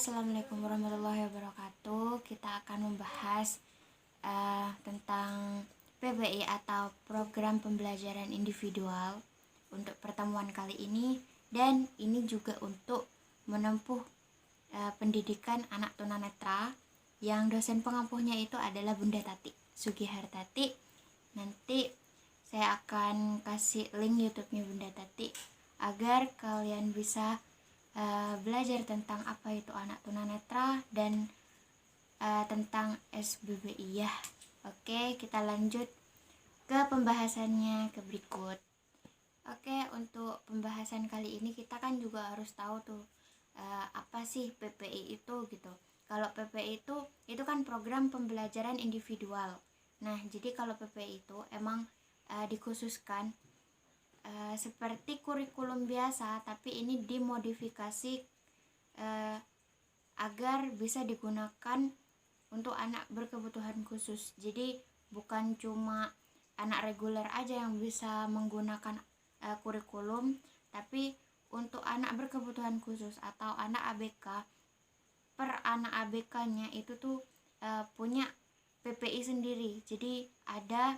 Assalamualaikum warahmatullahi wabarakatuh. Kita akan membahas tentang PPI atau Program Pembelajaran Individual untuk pertemuan kali ini, dan ini juga untuk menempuh pendidikan anak tunanetra yang dosen pengampuhnya itu adalah Bunda Tati Sugihartati. Nanti saya akan kasih link YouTube-nya Bunda Tati agar kalian bisa belajar tentang apa itu anak tunanetra dan tentang SBBI ya. Oke, kita lanjut ke pembahasannya ke berikut. Oke, untuk pembahasan kali ini kita kan juga harus tahu tuh apa sih PPI itu gitu. Kalau PPI itu kan program pembelajaran individual. Nah, jadi kalau PPI itu emang dikhususkan seperti kurikulum biasa, tapi ini dimodifikasi agar bisa digunakan untuk anak berkebutuhan khusus. Jadi bukan cuma anak reguler aja yang bisa menggunakan kurikulum, tapi untuk anak berkebutuhan khusus atau anak ABK, per anak ABK-nya itu tuh punya PPI sendiri. Jadi ada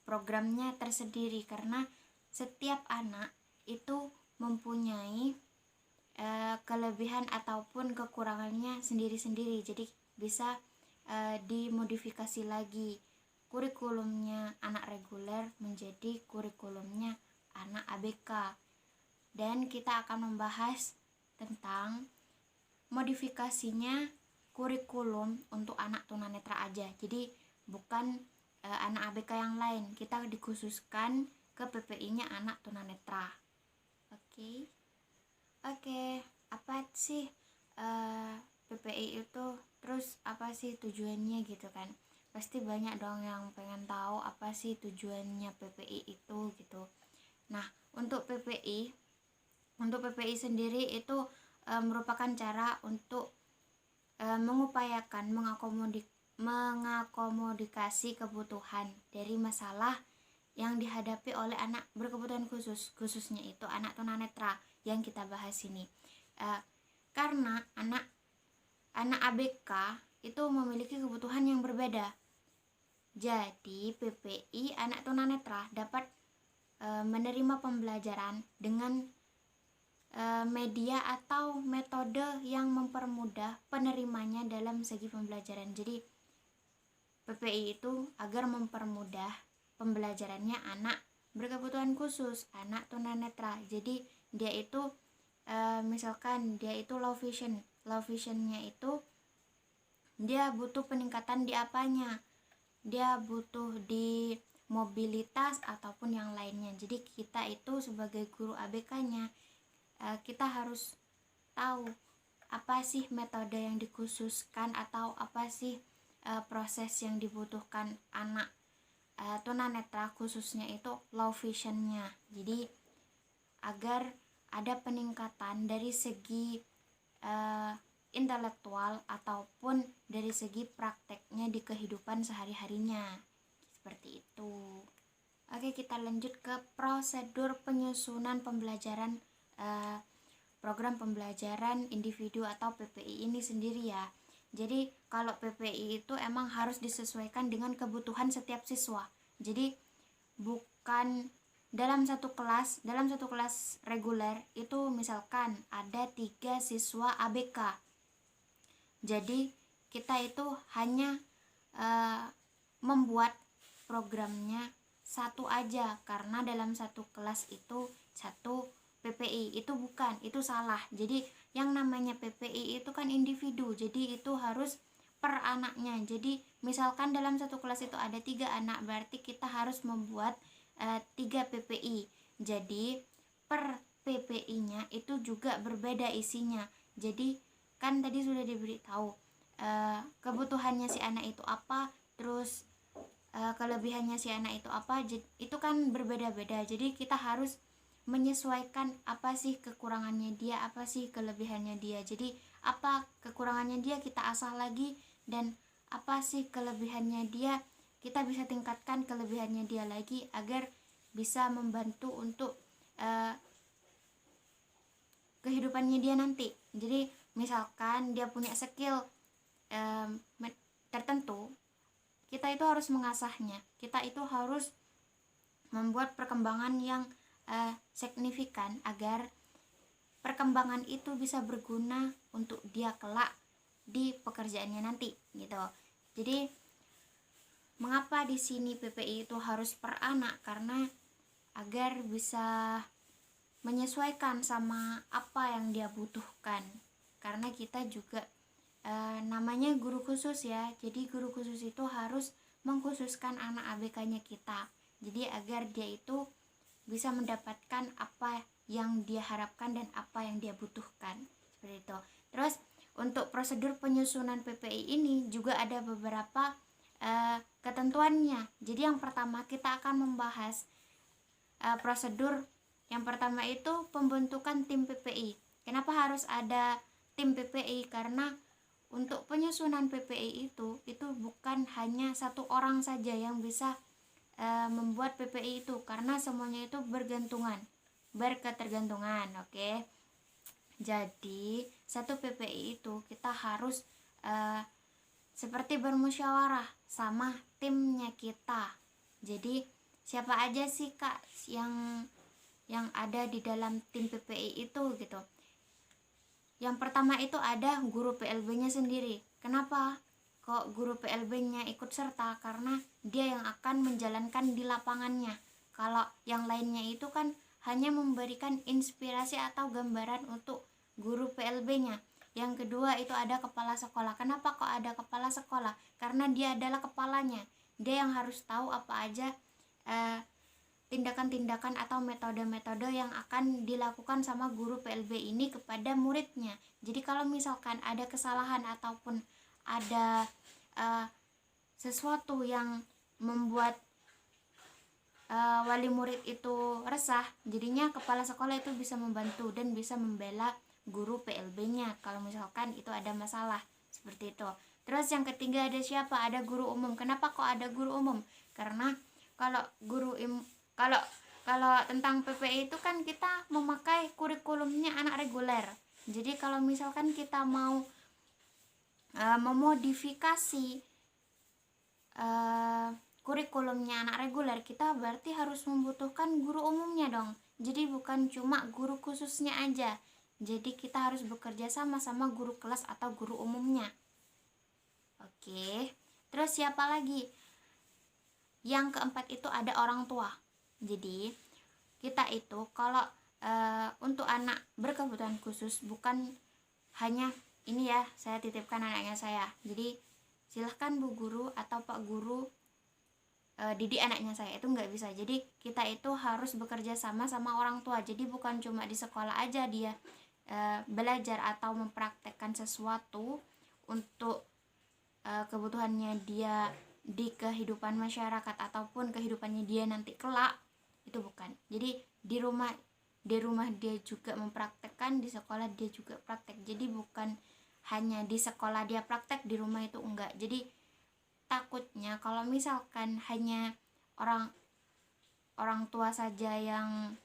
programnya tersendiri karena setiap anak itu mempunyai kelebihan ataupun kekurangannya sendiri-sendiri. Jadi bisa dimodifikasi lagi kurikulumnya anak reguler menjadi kurikulumnya anak ABK. Dan kita akan membahas tentang modifikasinya kurikulum untuk anak tunanetra aja. Jadi bukan anak ABK yang lain. Kita dikhususkan ke PPI-nya anak tunanetra. Oke, apa sih PPI itu? Terus apa sih tujuannya gitu kan? Pasti banyak dong yang pengen tahu apa sih tujuannya PPI itu gitu. Nah, untuk PPI sendiri itu merupakan cara untuk mengupayakan mengakomodasi kebutuhan dari masalah yang dihadapi oleh anak berkebutuhan khususnya itu anak tunanetra yang kita bahas ini. Karena anak ABK itu memiliki kebutuhan yang berbeda. Jadi PPI anak tunanetra dapat menerima pembelajaran dengan media atau metode yang mempermudah penerimanya dalam segi pembelajaran. Jadi PPI itu agar mempermudah pembelajarannya anak berkebutuhan khusus, anak tunanetra. Jadi dia itu misalkan dia itu low visionnya itu dia butuh peningkatan di apanya, dia butuh di mobilitas ataupun yang lainnya. Jadi kita itu sebagai guru ABK-nya kita harus tahu apa sih metode yang dikhususkan atau apa sih proses yang dibutuhkan anak tunanetra khususnya itu low visionnya. Jadi agar ada peningkatan dari segi intelektual ataupun dari segi prakteknya di kehidupan sehari-harinya, seperti itu. Oke, kita lanjut ke prosedur penyusunan pembelajaran program pembelajaran individu atau PPI ini sendiri ya. Jadi kalau PPI itu emang harus disesuaikan dengan kebutuhan setiap siswa. Jadi bukan dalam satu kelas reguler itu misalkan ada 3 siswa ABK. Jadi kita itu hanya membuat programnya satu aja karena dalam satu kelas itu satu PPI. Itu bukan, itu salah. Jadi yang namanya PPI itu kan individu, jadi itu harus per anaknya. Jadi misalkan dalam satu kelas itu ada 3 anak, berarti kita harus membuat 3 PPI. Jadi per PPI-nya itu juga berbeda isinya. Jadi kan tadi sudah diberitahu kebutuhannya si anak itu apa, terus kelebihannya si anak itu apa, itu kan berbeda-beda. Jadi kita harus menyesuaikan apa sih kekurangannya dia, apa sih kelebihannya dia. Jadi apa kekurangannya dia kita asah lagi, dan apa sih kelebihannya dia kita bisa tingkatkan kelebihannya dia lagi agar bisa membantu untuk kehidupannya dia nanti. Jadi misalkan dia punya skill tertentu, kita itu harus mengasahnya, kita itu harus membuat perkembangan yang signifikan agar perkembangan itu bisa berguna untuk dia kelak di pekerjaannya nanti gitu. Jadi mengapa di sini PPI itu harus per anak? Karena agar bisa menyesuaikan sama apa yang dia butuhkan. Karena kita juga namanya guru khusus ya. Jadi guru khusus itu harus mengkhususkan anak ABK-nya kita. Jadi agar dia itu bisa mendapatkan apa yang dia harapkan dan apa yang dia butuhkan. Seperti itu. Terus untuk prosedur penyusunan PPI ini juga ada beberapa ketentuannya. Jadi yang pertama kita akan membahas prosedur. Yang pertama itu pembentukan tim PPI. Kenapa harus ada tim PPI? Karena untuk penyusunan PPI itu bukan hanya satu orang saja yang bisa membuat PPI itu, karena semuanya itu berketergantungan. Oke. Jadi satu PPI itu kita harus seperti bermusyawarah sama timnya kita. Jadi siapa aja sih Kak yang ada di dalam tim PPI itu gitu. Yang pertama itu ada guru PLB-nya sendiri. Kenapa kok guru PLB-nya ikut serta? Karena dia yang akan menjalankan di lapangannya. Kalau yang lainnya itu kan hanya memberikan inspirasi atau gambaran untuk guru PLB-nya. Yang kedua itu ada kepala sekolah. Kenapa kok ada kepala sekolah? Karena dia adalah kepalanya. Dia yang harus tahu apa aja tindakan-tindakan atau metode-metode yang akan dilakukan sama guru PLB ini kepada muridnya. Jadi kalau misalkan ada kesalahan ataupun ada sesuatu yang membuat wali murid itu resah, jadinya kepala sekolah itu bisa membantu dan bisa membela guru PLB-nya kalau misalkan itu ada masalah seperti itu. Terus yang ketiga ada siapa? Ada guru umum. Kenapa kok ada guru umum? Karena kalau kalau tentang PPI itu kan kita memakai kurikulumnya anak reguler. Jadi kalau misalkan kita mau memodifikasi kurikulumnya anak reguler, kita berarti harus membutuhkan guru umumnya dong. Jadi bukan cuma guru khususnya aja. Jadi kita harus bekerja sama guru kelas atau guru umumnya. Oke. Terus siapa lagi? Yang keempat itu ada orang tua. Jadi kita itu kalau untuk anak berkebutuhan khusus bukan hanya ini ya, saya titipkan anaknya saya. Jadi silahkan Bu Guru atau Pak Guru didik anaknya saya, itu nggak bisa. Jadi kita itu harus bekerja sama orang tua. Jadi bukan cuma di sekolah aja dia belajar atau mempraktekkan sesuatu untuk kebutuhannya dia di kehidupan masyarakat ataupun kehidupannya dia nanti kelak, itu bukan. Jadi di rumah dia juga mempraktekkan, di sekolah dia juga praktek. Jadi bukan hanya di sekolah dia praktek, di rumah itu enggak. Jadi takutnya kalau misalkan hanya orang tua saja yang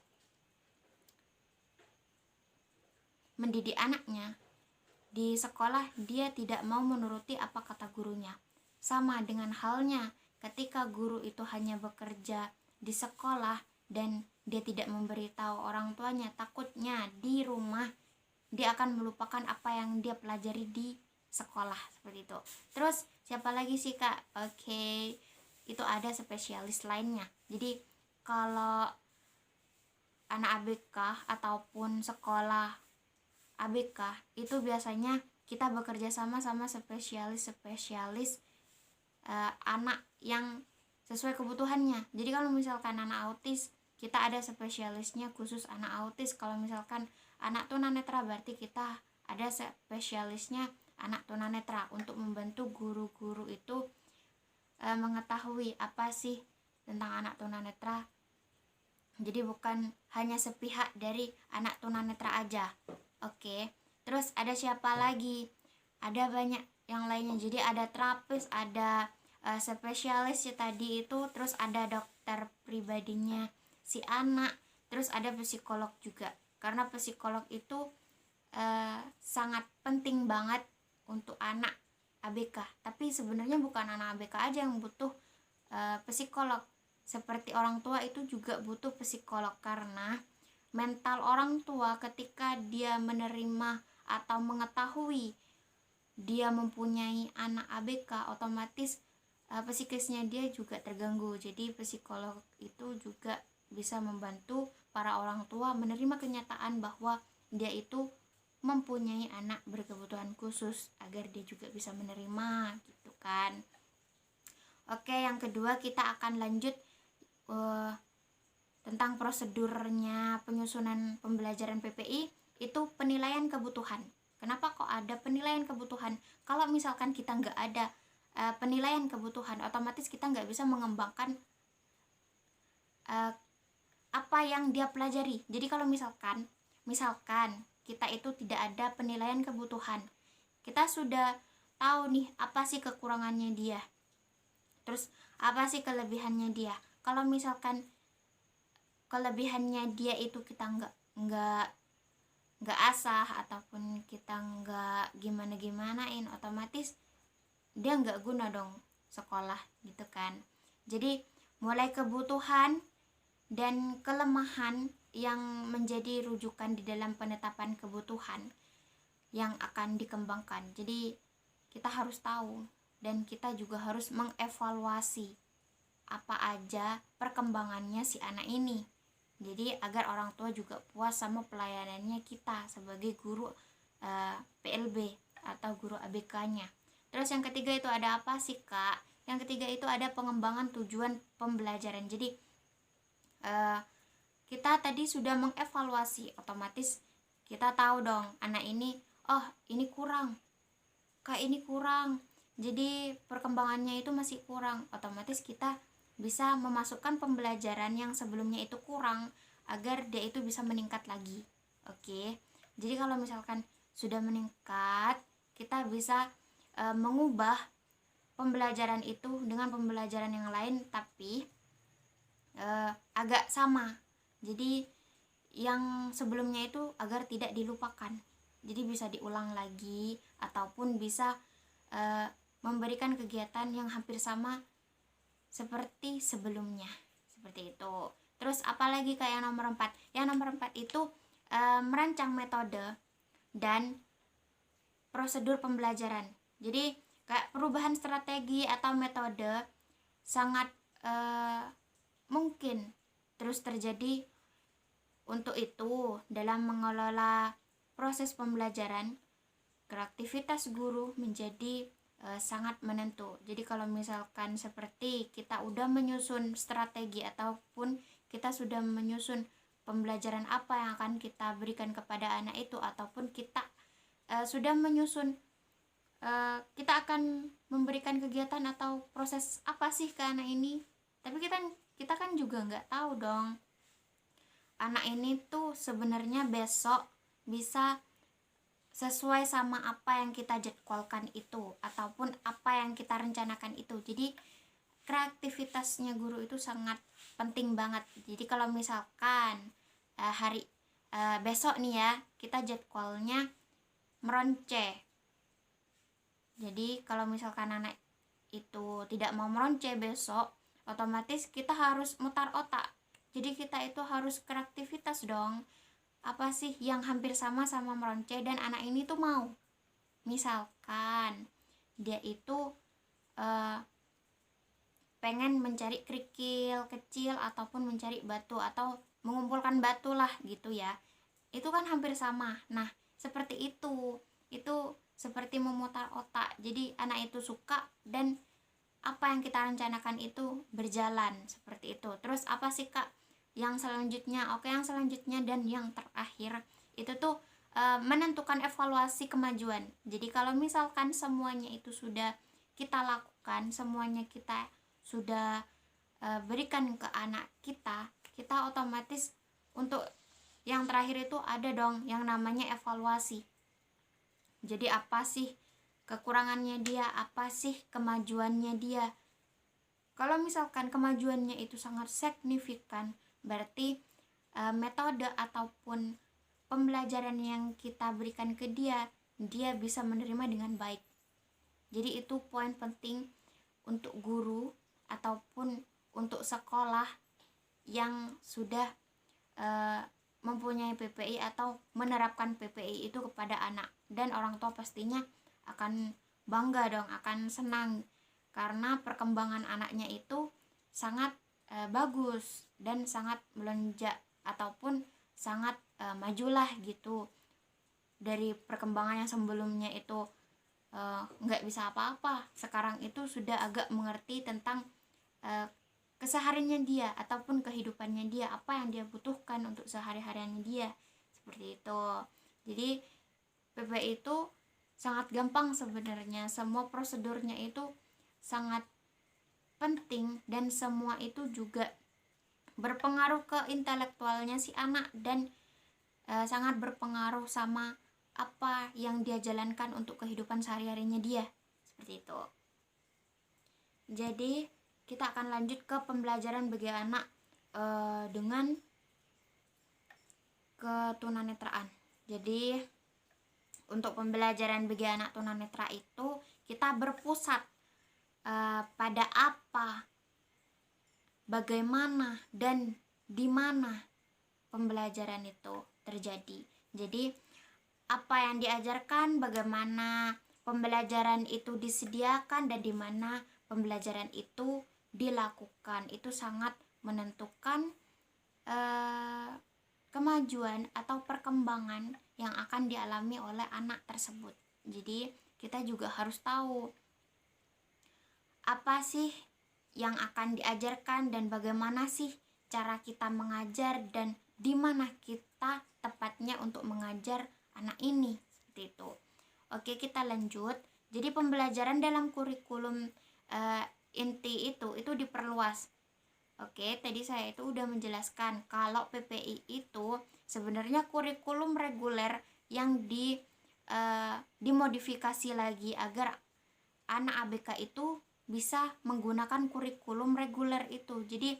mendidik anaknya, di sekolah dia tidak mau menuruti apa kata gurunya. Sama dengan halnya ketika guru itu hanya bekerja di sekolah dan dia tidak memberitahu orang tuanya, takutnya di rumah dia akan melupakan apa yang dia pelajari di sekolah, seperti itu. Terus siapa lagi sih Kak? Oke, itu ada spesialis lainnya. Jadi kalau anak ABK ataupun sekolah ABK itu biasanya kita bekerja sama spesialis anak yang sesuai kebutuhannya. Jadi kalau misalkan anak autis, kita ada spesialisnya khusus anak autis. Kalau misalkan anak tunanetra, berarti kita ada spesialisnya anak tunanetra untuk membantu guru-guru itu mengetahui apa sih tentang anak tunanetra. Jadi bukan hanya sepihak dari anak tunanetra aja. Oke. Terus ada siapa lagi? Ada banyak yang lainnya. Jadi ada terapis, ada spesialis ya tadi itu, terus ada dokter pribadinya si anak, terus ada psikolog juga. Karena psikolog itu sangat penting banget untuk anak ABK. Tapi sebenarnya bukan anak ABK aja yang butuh psikolog. Seperti orang tua itu juga butuh psikolog, karena mental orang tua ketika dia menerima atau mengetahui dia mempunyai anak ABK, otomatis psikisnya dia juga terganggu. Jadi psikolog itu juga bisa membantu para orang tua menerima kenyataan bahwa dia itu mempunyai anak berkebutuhan khusus, agar dia juga bisa menerima gitu kan. Oke, yang kedua kita akan lanjut tentang prosedurnya penyusunan pembelajaran PPI, itu penilaian kebutuhan. Kenapa kok ada penilaian kebutuhan? Kalau misalkan kita nggak ada penilaian kebutuhan, otomatis kita nggak bisa mengembangkan apa yang dia pelajari. Jadi kalau misalkan kita itu tidak ada penilaian kebutuhan, kita sudah tahu nih apa sih kekurangannya dia, terus apa sih kelebihannya dia. Kalau misalkan kelebihannya dia itu kita nggak asah, ataupun kita nggak gimanain, otomatis dia nggak guna dong sekolah gitu kan. Jadi mulai kebutuhan dan kelemahan yang menjadi rujukan di dalam penetapan kebutuhan yang akan dikembangkan. Jadi kita harus tahu, dan kita juga harus mengevaluasi apa aja perkembangannya si anak ini. Jadi agar orang tua juga puas sama pelayanannya kita sebagai guru PLB atau guru ABK-nya. Terus yang ketiga itu ada apa sih Kak? Yang ketiga itu ada pengembangan tujuan pembelajaran. Jadi kita tadi sudah mengevaluasi, otomatis kita tahu dong anak ini, oh ini kurang, Kak ini kurang, jadi perkembangannya itu masih kurang. Otomatis kita bisa memasukkan pembelajaran yang sebelumnya itu kurang agar dia itu bisa meningkat lagi. Oke, jadi kalau misalkan sudah meningkat, kita bisa mengubah pembelajaran itu dengan pembelajaran yang lain, tapi agak sama. Jadi yang sebelumnya itu agar tidak dilupakan, jadi bisa diulang lagi, ataupun bisa memberikan kegiatan yang hampir sama seperti sebelumnya, seperti itu. Terus apalagi kayak yang nomor 4? Yang nomor 4 itu merancang metode dan prosedur pembelajaran. Jadi kayak perubahan strategi atau metode sangat mungkin terus terjadi. Untuk itu, dalam mengelola proses pembelajaran, kreativitas guru menjadi sangat menentu. Jadi kalau misalkan seperti kita udah menyusun strategi, ataupun kita sudah menyusun pembelajaran apa yang akan kita berikan kepada anak itu, ataupun kita sudah menyusun kita akan memberikan kegiatan atau proses apa sih ke anak ini, tapi kita kan juga nggak tahu dong anak ini tuh sebenarnya besok bisa sesuai sama apa yang kita jadwalkan itu, ataupun apa yang kita rencanakan itu. Jadi kreativitasnya guru itu sangat penting banget. Jadi kalau misalkan hari besok nih ya, kita jadwalnya meronce, jadi kalau misalkan anak itu tidak mau meronce besok, otomatis kita harus mutar otak. Jadi kita itu harus kreativitas dong, apa sih yang hampir sama meronce dan anak ini tuh mau. Misalkan dia itu pengen mencari kerikil kecil, ataupun mencari batu, atau mengumpulkan batu lah gitu ya, itu kan hampir sama. Nah seperti itu seperti memutar otak. Jadi anak itu suka, dan apa yang kita rencanakan itu berjalan seperti itu. Terus apa sih Kak yang selanjutnya? Oke, yang selanjutnya dan yang terakhir itu tuh menentukan evaluasi kemajuan. Jadi kalau misalkan semuanya itu sudah kita lakukan, semuanya kita sudah berikan ke anak kita otomatis untuk yang terakhir itu ada dong yang namanya evaluasi. Jadi apa sih kekurangannya dia, apa sih kemajuannya dia. Kalau misalkan kemajuannya itu sangat signifikan, berarti metode ataupun pembelajaran yang kita berikan ke dia bisa menerima dengan baik. Jadi itu poin penting untuk guru ataupun untuk sekolah yang sudah mempunyai PPI atau menerapkan PPI itu kepada anak, dan orang tua pastinya akan bangga dong, akan senang karena perkembangan anaknya itu sangat bagus dan sangat melonjak ataupun sangat majulah gitu dari perkembangan yang sebelumnya itu nggak bisa apa-apa, sekarang itu sudah agak mengerti tentang kesehariannya dia ataupun kehidupannya dia, apa yang dia butuhkan untuk sehari-hariannya dia, seperti itu. Jadi PPI itu sangat gampang sebenarnya, semua prosedurnya itu sangat penting dan semua itu juga berpengaruh ke intelektualnya si anak dan sangat berpengaruh sama apa yang dia jalankan untuk kehidupan sehari-harinya dia, seperti itu. Jadi kita akan lanjut ke pembelajaran bagi anak dengan ketunanetraan. Jadi untuk pembelajaran bagi anak tunanetra itu kita berpusat pada apa, bagaimana, dan di mana pembelajaran itu terjadi. Jadi apa yang diajarkan, bagaimana pembelajaran itu disediakan, dan di mana pembelajaran itu dilakukan, itu sangat menentukan kemajuan atau perkembangan yang akan dialami oleh anak tersebut. Jadi kita juga harus tahu apa sih yang akan diajarkan dan bagaimana sih cara kita mengajar dan di mana kita tepatnya untuk mengajar anak ini, seperti itu. Oke, kita lanjut. Jadi pembelajaran dalam kurikulum inti itu diperluas. Oke, tadi saya itu udah menjelaskan kalau PPI itu sebenarnya kurikulum reguler yang dimodifikasi lagi agar anak ABK itu bisa menggunakan kurikulum reguler itu. Jadi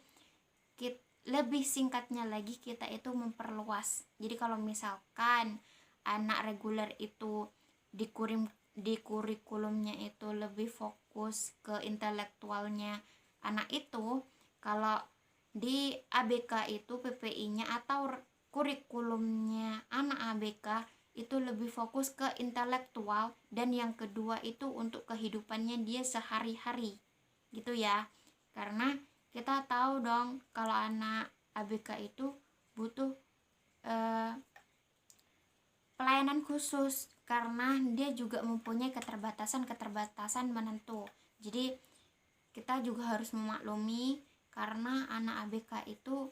lebih singkatnya lagi kita itu memperluas. Jadi kalau misalkan anak reguler itu di kurikulumnya itu lebih fokus ke intelektualnya anak itu, kalau di ABK itu PPI-nya atau kurikulumnya anak ABK itu lebih fokus ke intelektual, dan yang kedua itu untuk kehidupannya dia sehari-hari gitu ya. Karena kita tahu dong kalau anak ABK itu butuh pelayanan khusus karena dia juga mempunyai keterbatasan menentu. Jadi kita juga harus memaklumi karena anak ABK itu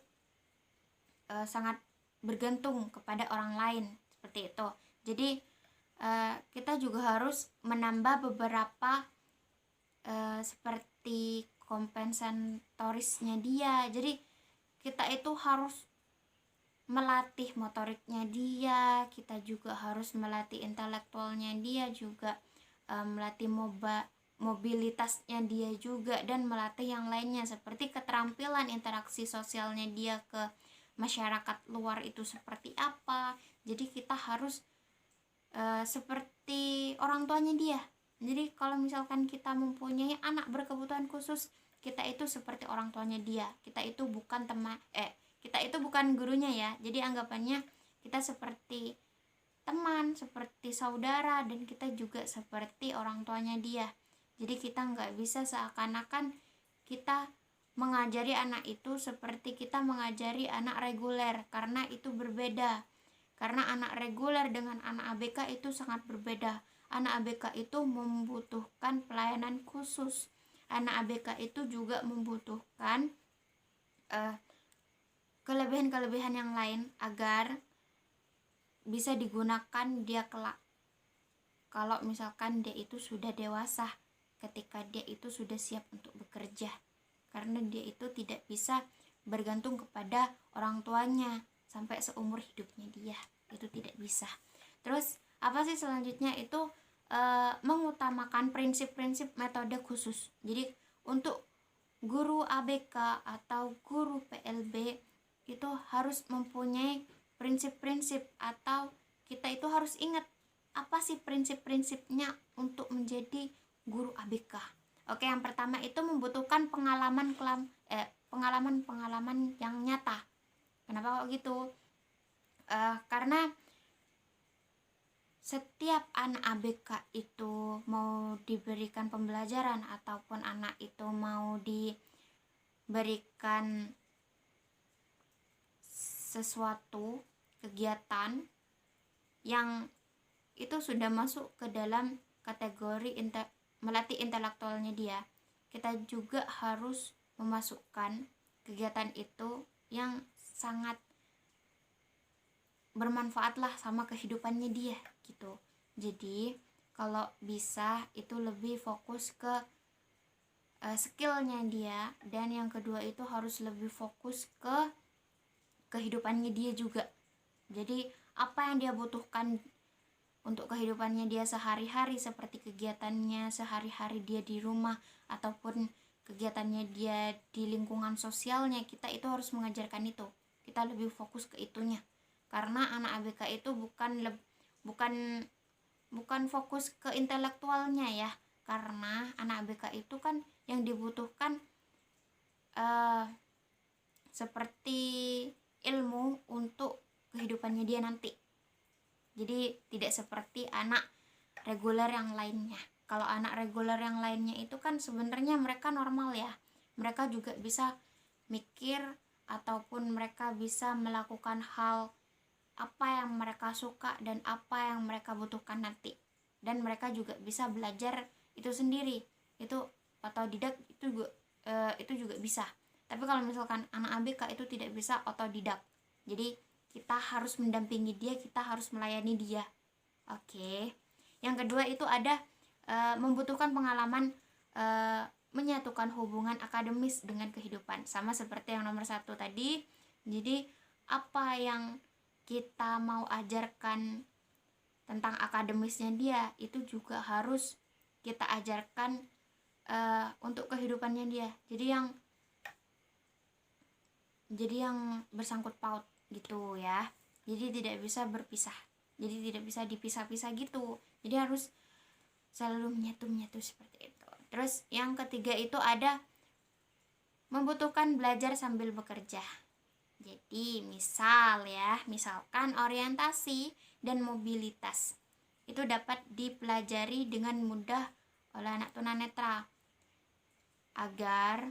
sangat bergantung kepada orang lain, seperti itu. Jadi kita juga harus menambah beberapa seperti kompensatorisnya dia. Jadi kita itu harus melatih motoriknya dia, kita juga harus melatih intelektualnya dia juga, melatih mobilitasnya dia juga, dan melatih yang lainnya seperti keterampilan interaksi sosialnya dia ke masyarakat luar itu seperti apa. Jadi kita harus seperti orang tuanya dia. Jadi kalau misalkan kita mempunyai anak berkebutuhan khusus, kita itu seperti orang tuanya dia. Kita itu bukan kita itu bukan gurunya ya. Jadi anggapannya kita seperti teman, seperti saudara, dan kita juga seperti orang tuanya dia. Jadi kita nggak bisa seakan-akan kita mengajari anak itu seperti kita mengajari anak reguler, karena itu berbeda. Karena anak reguler dengan anak ABK itu sangat berbeda. Anak ABK itu membutuhkan pelayanan khusus. Anak ABK itu juga membutuhkan kelebihan-kelebihan yang lain agar bisa digunakan dia kelak. Kalau misalkan dia itu sudah dewasa, ketika dia itu sudah siap untuk bekerja. Karena dia itu tidak bisa bergantung kepada orang tuanya sampai seumur hidupnya dia. Itu tidak bisa. Terus apa sih selanjutnya itu mengutamakan prinsip-prinsip metode khusus. Jadi untuk guru ABK atau guru PLB itu harus mempunyai prinsip-prinsip, atau kita itu harus ingat apa sih prinsip-prinsipnya untuk menjadi guru ABK. Oke, yang pertama itu membutuhkan pengalaman yang nyata. Kenapa kok gitu? Karena setiap anak ABK itu mau diberikan pembelajaran ataupun anak itu mau diberikan sesuatu kegiatan yang itu sudah masuk ke dalam kategori melatih intelektualnya dia, kita juga harus memasukkan kegiatan itu yang sangat bermanfaat lah sama kehidupannya dia gitu. Jadi kalau bisa itu lebih fokus ke skillnya dia, dan yang kedua itu harus lebih fokus ke kehidupannya dia juga. Jadi apa yang dia butuhkan untuk kehidupannya dia sehari-hari, seperti kegiatannya sehari-hari dia di rumah ataupun kegiatannya dia di lingkungan sosialnya, kita itu harus mengajarkan itu. Kita lebih fokus ke itunya. Karena anak ABK itu bukan fokus ke intelektualnya ya. Karena anak ABK itu kan yang dibutuhkan seperti ilmu untuk kehidupannya dia nanti. Jadi tidak seperti anak reguler yang lainnya. Kalau anak reguler yang lainnya itu kan sebenarnya mereka normal ya. Mereka juga bisa mikir ataupun mereka bisa melakukan hal apa yang mereka suka dan apa yang mereka butuhkan nanti. Dan mereka juga bisa belajar itu sendiri. Itu otodidak itu juga bisa. Tapi kalau misalkan anak ABK itu tidak bisa otodidak. Jadi kita harus mendampingi dia, kita harus melayani dia. Oke. Yang kedua itu ada membutuhkan pengalaman menyatukan hubungan akademis dengan kehidupan. Sama seperti yang nomor 1 tadi. Jadi apa yang kita mau ajarkan tentang akademisnya dia itu juga harus kita ajarkan untuk kehidupannya dia. Jadi yang bersangkut paut gitu ya. Jadi tidak bisa berpisah. Jadi tidak bisa dipisah-pisah gitu. Jadi harus selalu menyatu seperti itu. Terus yang ketiga itu ada membutuhkan belajar sambil bekerja. Jadi misalkan orientasi dan mobilitas itu dapat dipelajari dengan mudah oleh anak tunanetra, agar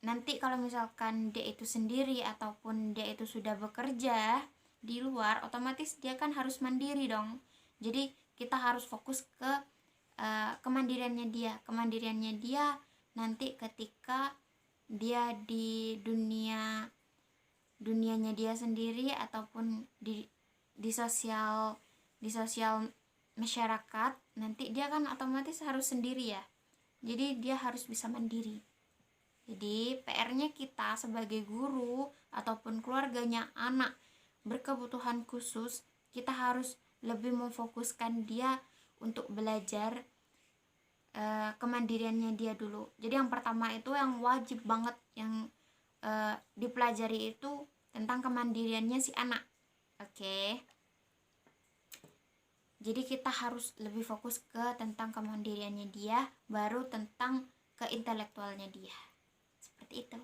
nanti kalau misalkan dia itu sendiri ataupun dia itu sudah bekerja di luar, otomatis dia kan harus mandiri dong. Jadi kita harus fokus ke kemandiriannya dia nanti ketika dia di dunianya dia sendiri ataupun di sosial masyarakat, nanti dia kan otomatis harus sendiri ya. Jadi dia harus bisa mandiri. Jadi PR-nya kita sebagai guru ataupun keluarganya anak berkebutuhan khusus, kita harus lebih memfokuskan dia untuk belajar kemandiriannya dia dulu. Jadi yang pertama itu yang wajib banget yang dipelajari itu tentang kemandiriannya si anak. Oke. Jadi kita harus lebih fokus ke tentang kemandiriannya dia, baru tentang keintelektualnya dia. Seperti itu.